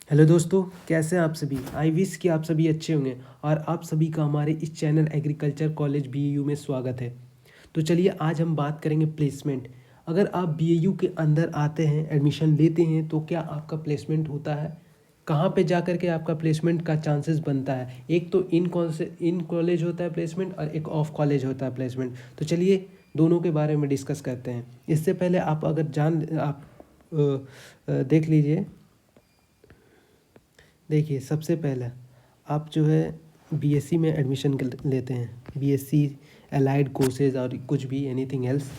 Hello दोस्तों, कैसे हैं आप सभी। आई विश कि आप सभी अच्छे होंगे और आप सभी का हमारे इस चैनल एग्रीकल्चर कॉलेज बीएयू में स्वागत है। तो चलिए आज हम बात करेंगे प्लेसमेंट। अगर आप बीएयू के अंदर आते हैं, एडमिशन लेते हैं, तो क्या आपका प्लेसमेंट होता है? कहाँ पे जा कर के आपका प्लेसमेंट का चांसेस बनता है? एक तो इन कॉलेज होता है प्लेसमेंट और एक ऑफ कॉलेज होता है प्लेसमेंट। तो चलिए दोनों के बारे में डिस्कस करते हैं। इससे पहले आप अगर देख लीजिए। देखिए, सबसे पहला आप जो है बीएससी में एडमिशन लेते हैं। बीएससी अलाइड कोर्सेज और कुछ भी एनीथिंग एल्स,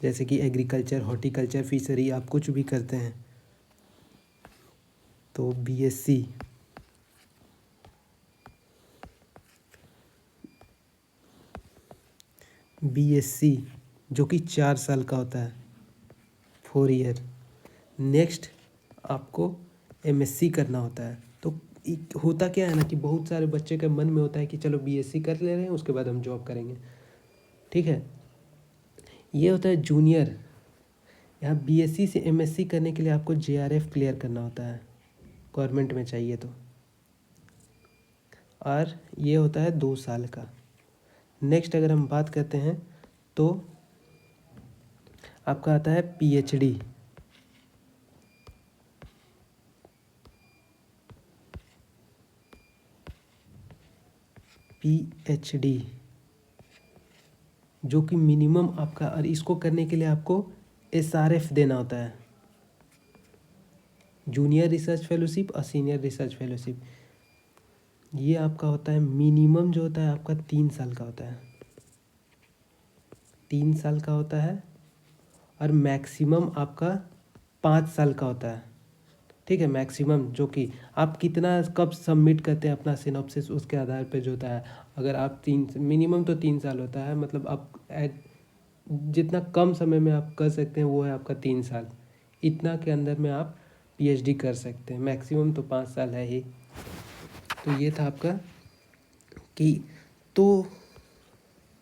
जैसे कि एग्रीकल्चर, हॉर्टिकल्चर, फिशरी, आप कुछ भी करते हैं तो बीएससी जो कि 4 साल का होता है, 4 ईयर। नेक्स्ट आपको एमएससी करना होता है। तो होता क्या है ना कि बहुत सारे बच्चे के मन में होता है कि चलो बीएससी कर ले रहे हैं, उसके बाद हम जॉब करेंगे। ठीक है, ये होता है जूनियर। यहाँ बीएससी से एमएससी करने के लिए आपको जेआरएफ क्लियर करना होता है, गवर्नमेंट में चाहिए तो। और ये होता है 2 साल का। नेक्स्ट अगर हम बात करते हैं तो आपका आता है पीएचडी। पीएचडी जो कि मिनिमम आपका, और इसको करने के लिए आपको एसआरएफ देना होता है, जूनियर रिसर्च फेलोशिप और सीनियर रिसर्च फेलोशिप। ये आपका होता है मिनिमम, जो होता है आपका 3 साल का होता है, 3 साल का होता है। और मैक्सिमम आपका 5 साल का होता है। ठीक है, मैक्सिमम जो कि आप कितना कब सबमिट करते हैं अपना सिनॉप्सिस, उसके आधार पे जो होता है। अगर आप मिनिमम तो 3 साल होता है, मतलब आप जितना कम समय में आप कर सकते हैं वो है आपका 3 साल। इतना के अंदर में आप पीएचडी कर सकते हैं। मैक्सिमम तो 5 साल है ही। तो ये था आपका कि तो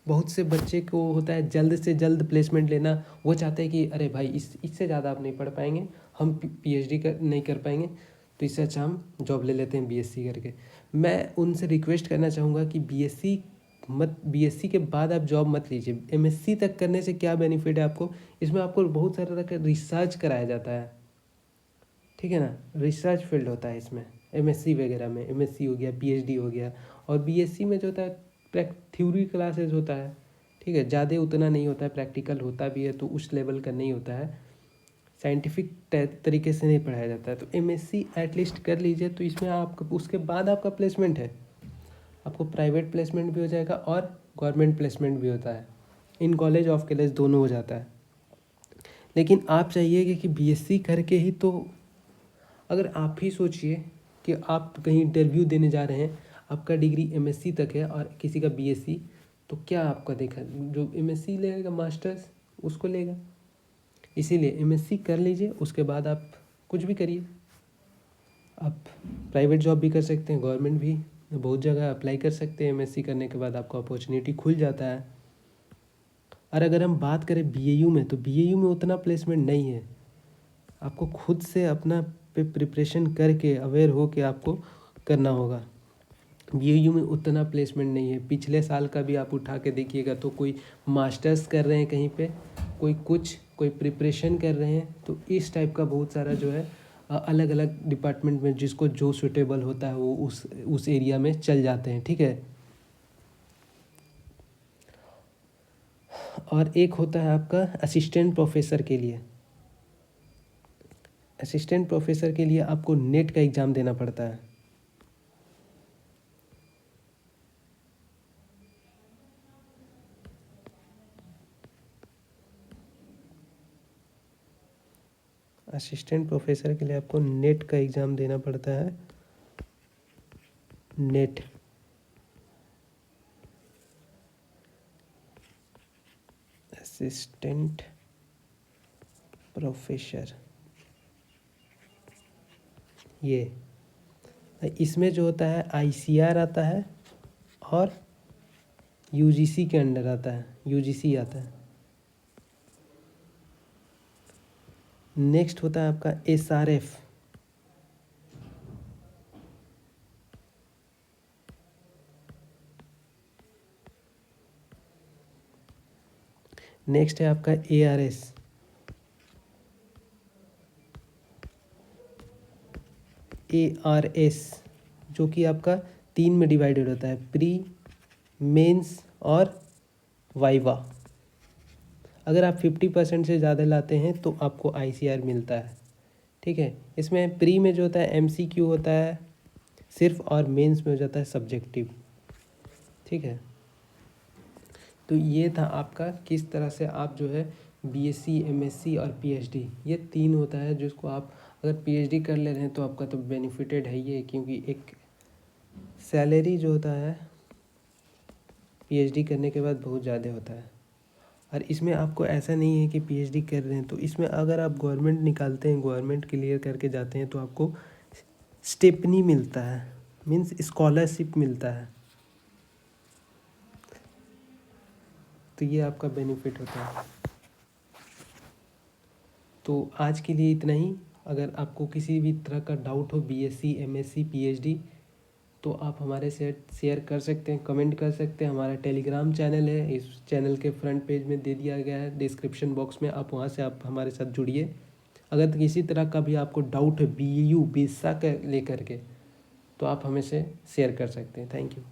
बहुत से बच्चे को होता है जल्द से जल्द प्लेसमेंट लेना। वो चाहते हैं कि अरे भाई इससे ज़्यादा आप नहीं पढ़ पाएंगे, हम पीएचडी नहीं कर पाएंगे, तो इससे अच्छा हम जॉब ले लेते हैं बीएससी करके। मैं उनसे रिक्वेस्ट करना चाहूँगा कि बीएससी के बाद आप जॉब मत लीजिए। एमएससी तक करने से क्या बेनिफिट है आपको, इसमें आपको बहुत सारा तरह का रिसर्च कराया जाता है। ठीक है ना, रिसर्च फील्ड होता है इसमें। एमएससी वगैरह में एमएससी हो गया, पीएचडी हो गया। और बीएससी में जो होता है थ्योरी क्लासेस होता है। ठीक है, ज़्यादा उतना नहीं होता है, प्रैक्टिकल होता भी है तो उस लेवल का नहीं होता है, साइंटिफिक तरीके से नहीं पढ़ाया जाता है। तो एमएससी एटलीस्ट कर लीजिए, तो इसमें आप उसके बाद आपका प्लेसमेंट है, आपको प्राइवेट प्लेसमेंट भी हो जाएगा और गवर्नमेंट प्लेसमेंट भी होता है। इन कॉलेज ऑफ कॉलेज दोनों हो जाता है। लेकिन आप चाहिए कि बीएससी करके ही तो, अगर आप ही सोचिए कि आप कहीं इंटरव्यू देने जा रहे हैं, आपका डिग्री एमएससी तक है और किसी का बीएससी, तो क्या आपका देखा, जो एमएससी लेगा मास्टर्स उसको लेगा। इसीलिए एमएससी कर लीजिए, उसके बाद आप कुछ भी करिए। आप प्राइवेट जॉब भी कर सकते हैं, गवर्नमेंट भी बहुत जगह अप्लाई कर सकते हैं। एमएससी करने के बाद आपको अपॉर्चुनिटी खुल जाता है। और अगर हम बात करें बीएयू में, तो बीएयू में उतना प्लेसमेंट नहीं है। आपको खुद से अपना पे प्रिपरेशन करके अवेयर हो के आपको करना होगा। बीएयू में उतना प्लेसमेंट नहीं है। पिछले साल का भी आप उठा के देखिएगा तो कोई मास्टर्स कर रहे हैं कहीं पे, कोई प्रिपरेशन कर रहे हैं। तो इस टाइप का बहुत सारा जो है अलग अलग डिपार्टमेंट में जिसको जो सूटेबल होता है वो उस एरिया में चल जाते हैं। ठीक है, और एक होता है आपका असिस्टेंट प्रोफेसर के लिए। असिस्टेंट प्रोफेसर के लिए आपको नेट का एग्ज़ाम देना पड़ता है। असिस्टेंट प्रोफेसर के लिए आपको नेट का एग्ज़ाम देना पड़ता है। नेट, असिस्टेंट प्रोफेसर, ये इसमें जो होता है आईसीआर आता है और यूजीसी के अंडर आता है, यूजीसी आता है। नेक्स्ट होता है आपका एसआरएफ। नेक्स्ट है आपका ARS। ARS जो कि आपका 3 में डिवाइडेड होता है, प्री, मेंस और वाइवा। अगर आप 50% से ज़्यादा लाते हैं तो आपको ICR मिलता है। ठीक है, इसमें प्री में जो होता है MCQ होता है सिर्फ, और मेंस में हो जाता है सब्जेक्टिव। ठीक है, तो ये था आपका किस तरह से आप जो है BSc, MSc और PhD, ये 3 होता है जिसको आप अगर PhD कर ले रहे हैं तो आपका तो बेनिफिटेड है ही है, क्योंकि एक सैलरी जो होता है PhD करने के बाद बहुत ज़्यादा होता है। और इसमें आपको ऐसा नहीं है कि PhD कर रहे हैं तो इसमें अगर आप गवर्नमेंट निकालते हैं, गवर्नमेंट क्लियर करके जाते हैं तो आपको स्टेपनी मिलता है, मीन्स स्कॉलरशिप मिलता है। तो ये आपका बेनिफिट होता है। तो आज के लिए इतना ही। अगर आपको किसी भी तरह का डाउट हो BSc, MSc, PhD, तो आप हमारे से शेयर कर सकते हैं, कमेंट कर सकते हैं। हमारा टेलीग्राम चैनल है, इस चैनल के फ्रंट पेज में दे दिया गया है डिस्क्रिप्शन बॉक्स में, आप वहाँ से आप हमारे साथ जुड़िए। अगर किसी तरह का भी आपको डाउट है BU, BISA के लेकर के, तो आप हमें से शेयर कर सकते हैं। Thank you.